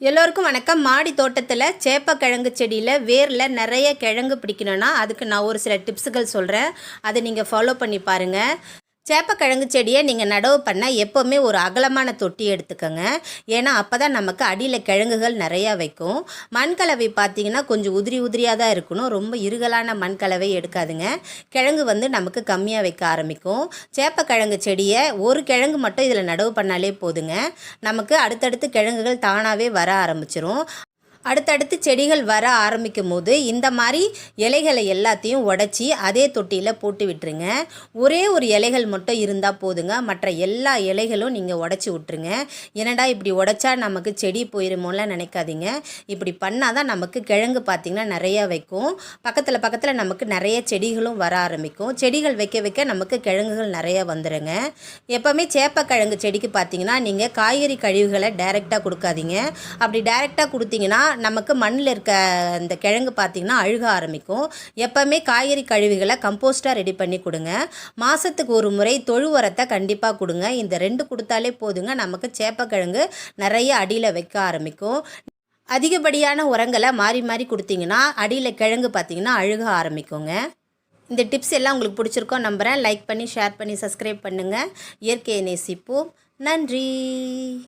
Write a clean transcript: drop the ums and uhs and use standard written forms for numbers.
எல்லோருக்கும் வணக்கம். மாடி தோட்டத்தில் சேப்பக்கிழங்கு செடியில் வேரில் நிறைய கிழங்கு பிடிக்கணும்னா அதுக்கு நான் ஒரு சில டிப்ஸுகள் சொல்கிறேன். அதை நீங்கள் ஃபாலோ பண்ணி பாருங்கள். சேப்பக்கிழங்கு செடியை நீங்கள் நடவு பண்ண எப்போவுமே ஒரு அகலமான தொட்டி எடுத்துக்கோங்க. ஏன்னா அப்போ தான் நமக்கு அடியில் கிழங்குகள் நிறையா வைக்கும். மண்கலவை பார்த்திங்கன்னா கொஞ்சம் உதிரியாக தான் இருக்கணும். ரொம்ப இருகலான மண்கலவை எடுக்காதுங்க. கிழங்கு நமக்கு கம்மியாக வைக்க ஆரம்பிக்கும். சேப்பக்கிழங்கு செடியை ஒரு கிழங்கு மட்டும் இதில் நடவு பண்ணாலே போதுங்க. நமக்கு அடுத்தடுத்து கிழங்குகள் தானாகவே வர ஆரம்பிச்சிரும். அடுத்தடுத்து செடிகள் வர ஆரம்பிக்கும் போது இந்த மாதிரி இலைகளை எல்லாத்தையும் உடச்சி அதே தொட்டியில் போட்டு விட்டுருங்க. ஒரே ஒரு இலைகள் மட்டும் இருந்தால் போதுங்க. மற்ற எல்லா இலைகளும் நீங்கள் உடச்சி விட்டுருங்க. என்னடா இப்படி உடச்சா நமக்கு செடி போயிருமோலாம் நினைக்காதீங்க. இப்படி பண்ணால் தான் நமக்கு கிழங்கு பார்த்திங்கன்னா நிறையா வைக்கும். பக்கத்தில் நமக்கு நிறைய செடிகளும் வர ஆரம்பிக்கும். செடிகள் வைக்க வைக்க நமக்கு கிழங்குகள் நிறையா வந்துடுங்க. எப்போவுமே சேப்பக்கிழங்கு செடிக்கு பார்த்திங்கன்னா நீங்கள் காய்கறி கழிவுகளை டைரெக்டாக கொடுக்காதீங்க. அப்படி டைரெக்டாக கொடுத்தீங்கன்னா நமக்கு மண்ணில் இருக்க அந்த கிழங்கு பார்த்திங்கன்னா அழுக ஆரம்பிக்கும். எப்போவுமே காய்கறி கழிவுகளை கம்போஸ்ட்டாக ரெடி பண்ணி கொடுங்க. மாதத்துக்கு ஒரு முறை தொழு உரத்தை கண்டிப்பாக கொடுங்க. இந்த 2 கொடுத்தாலே போதுங்க. நமக்கு சேப்பக்கிழங்கு நிறைய அடியில் வைக்க ஆரம்பிக்கும். அதிகப்படியான உரங்களை மாறி மாறி கொடுத்தீங்கன்னா அடியில் கிழங்கு பார்த்திங்கன்னா அழுக ஆரம்பிக்குங்க. இந்த டிப்ஸ் எல்லாம் உங்களுக்கு பிடிச்சிருக்கோம் நம்புகிறேன். லைக் பண்ணி ஷேர் பண்ணி சப்ஸ்கிரைப் பண்ணுங்கள். இயற்கையை நேசிப்போம். நன்றி.